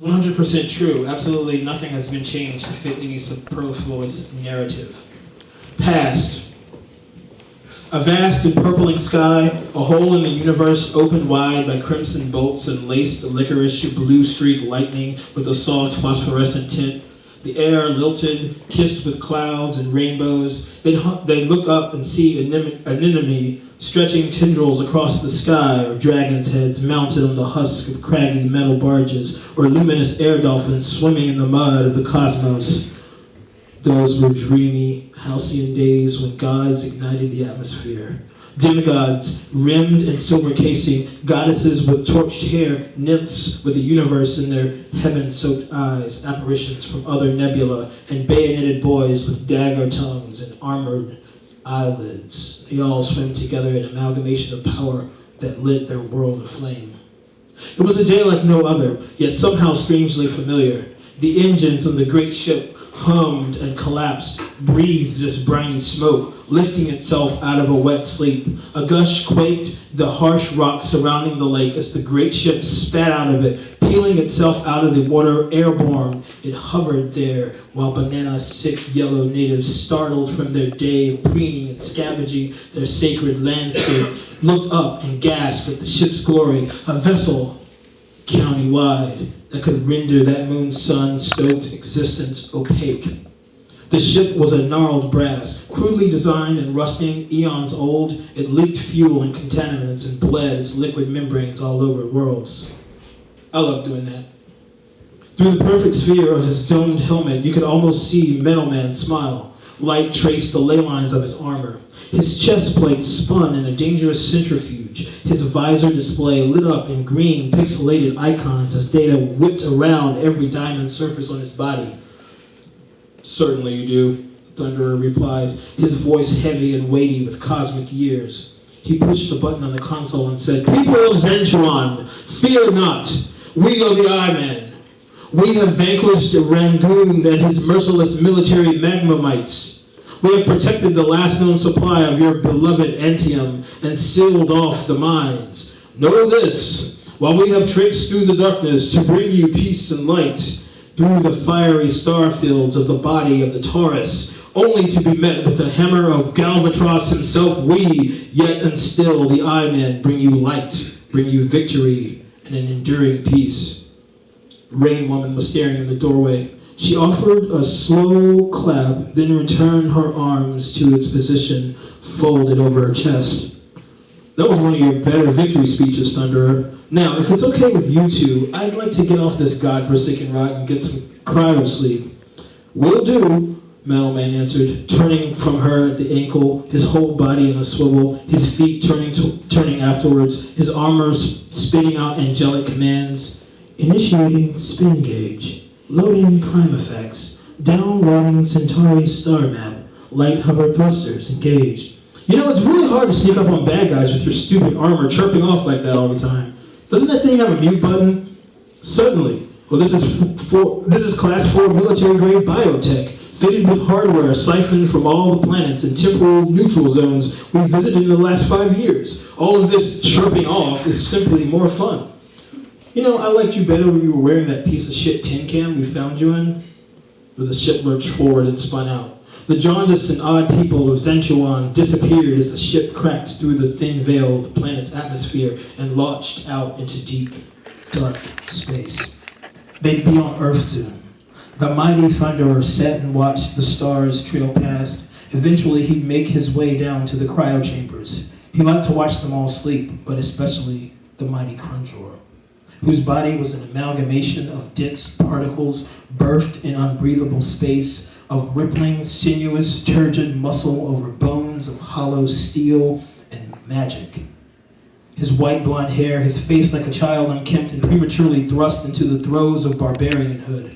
100% true. Absolutely nothing has been changed to fit any superfluous narrative. Past. A vast empurpling sky, a hole in the universe opened wide by crimson bolts and laced licorice blue streak lightning with a soft phosphorescent tint. The air lilted, kissed with clouds and rainbows. They'd look up and see an anemone stretching tendrils across the sky, or dragon's heads mounted on the husk of craggy metal barges, or luminous air dolphins swimming in the mud of the cosmos. Those were dreamy, halcyon days when gods ignited the atmosphere. Demigods, rimmed in silver casing, goddesses with torched hair, nymphs with the universe in their heaven-soaked eyes, apparitions from other nebula, and bayoneted boys with dagger tongues and armored eyelids. They all swam together in amalgamation of power that lit their world aflame. It was a day like no other, yet somehow strangely familiar. The engines on the great ship hummed and collapsed, breathed this briny smoke, lifting itself out of a wet sleep. A gush quaked the harsh rocks surrounding the lake as the great ship spat out of it, peeling itself out of the water airborne. It hovered there while banana-sick yellow natives, startled from their day of preening and scavenging their sacred landscape, looked up and gasped at the ship's glory, a vessel county-wide that could render that moon-sun-stoked existence opaque. The ship was a gnarled brass, crudely designed and rusting, eons old. It leaked fuel and contaminants and bled its liquid membranes all over worlds. I love doing that. Through the perfect sphere of his domed helmet, you could almost see Metal Man smile. Light traced the ley lines of his armor. His chest plate spun in a dangerous centrifuge. His visor display lit up in green, pixelated icons as data whipped around every diamond surface on his body. Certainly you do, the Thunderer replied, his voice heavy and weighty with cosmic years. He pushed a button on the console and said, "People of Zenchuan, fear not. We are the I-Men. We have vanquished Rangoon and his merciless military magmamites. We have protected the last known supply of your beloved Antium and sealed off the mines. Know this, while we have traipsed through the darkness to bring you peace and light, through the fiery star fields of the body of the Taurus, only to be met with the hammer of Galvatros himself, we, yet and still, the I-Men, bring you light, bring you victory, and an enduring peace." Rain Woman was staring in the doorway. She offered a slow clap, then returned her arms to its position, folded over her chest. "That was one of your better victory speeches, Thunderer. Now, if it's okay with you two, I'd like to get off this godforsaken rock and get some cryo sleep." "Will do," Metal Man answered, turning from her at the ankle, his whole body in a swivel, his feet turning afterwards, his armor spitting out angelic commands. "Initiating spin gauge. Loading prime effects. Downloading Centauri star map. Light hover thrusters engaged." You know, it's really hard to sneak up on bad guys with your stupid armor chirping off like that all the time. Doesn't that thing have a mute button? Certainly. Well, this is Class 4 military-grade biotech, fitted with hardware siphoned from all the planets and temporal neutral zones we've visited in the last 5 years. All of this chirping off is simply more fun. You know, I liked you better when you were wearing that piece of shit tin can we found you in. The ship lurched forward and spun out. The jaundiced and odd people of Zenchuan disappeared as the ship cracked through the thin veil of the planet's atmosphere and launched out into deep, dark space. They'd be on Earth soon. The mighty Thunderer sat and watched the stars trail past. Eventually, he'd make his way down to the cryo chambers. He liked to watch them all sleep, but especially the mighty Crunchor, whose body was an amalgamation of dense particles birthed in unbreathable space, of rippling, sinuous, turgid muscle over bones of hollow steel and magic. His white blonde hair, his face like a child unkempt and prematurely thrust into the throes of barbarianhood.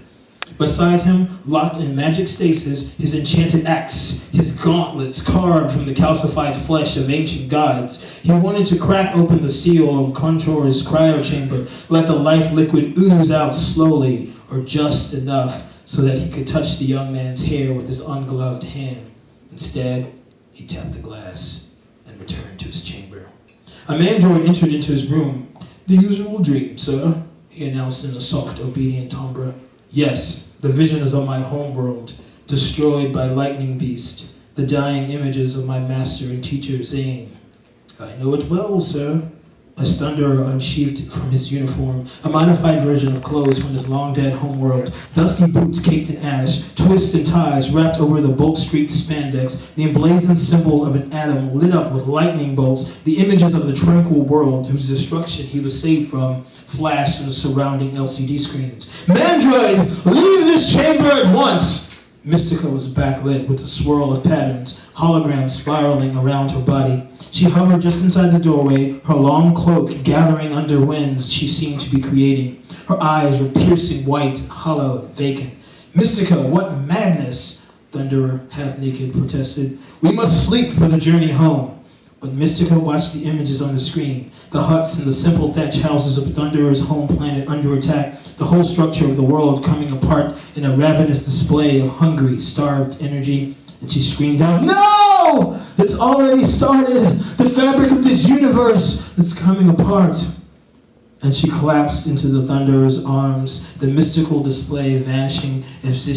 Beside him, locked in magic stasis, his enchanted axe, his gauntlets carved from the calcified flesh of ancient gods. He wanted to crack open the seal of Contor's cryo chamber, let the life liquid ooze out slowly, or just enough so that he could touch the young man's hair with his ungloved hand. Instead, he tapped the glass and returned to his chamber. A mandroid entered into his room. "The usual dream, sir," he announced in a soft, obedient timbre. Yes, the visions of my homeworld, destroyed by lightning beast, the dying images of my master and teacher, Zane. I know it well, sir. As Thunderer unsheathed from his uniform, a modified version of clothes from his long-dead homeworld, dusty boots caked in ash, twists and ties wrapped over the bolt-streaked spandex, the emblazoned symbol of an atom lit up with lightning bolts, the images of the tranquil world whose destruction he was saved from, flashed in the surrounding LCD screens. Mandroid, leave this chamber at once! Mystica was backlit with a swirl of patterns, holograms spiraling around her body. She hovered just inside the doorway, her long cloak gathering under winds she seemed to be creating. Her eyes were piercing white, hollow, and vacant. Mystica, what madness! Thunderer, half-naked, protested. We must sleep for the journey home. But Mystica watched the images on the screen, the huts and the simple thatch houses of Thunderer's home planet under attack, the whole structure of the world coming apart in a ravenous display of hungry, starved energy. And she screamed out, "No! It's already started! The fabric of this universe is coming apart!" And she collapsed into the Thunderer's arms, the mystical display vanishing as if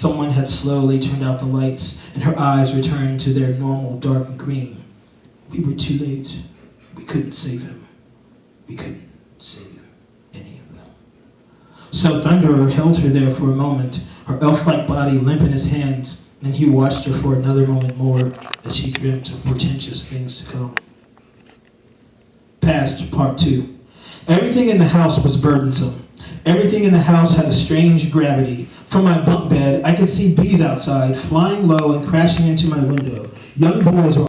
someone had slowly turned out the lights, and her eyes returned to their normal dark green. We were too late. We couldn't save him. We couldn't save any of them. So Thunderer held her there for a moment, her elf-like body limp in his hands, and he watched her for another moment more as she dreamt of portentous things to come. Past Part 2. Everything in the house was burdensome. Everything in the house had a strange gravity. From my bunk bed, I could see bees outside, flying low and crashing into my window. Young boys were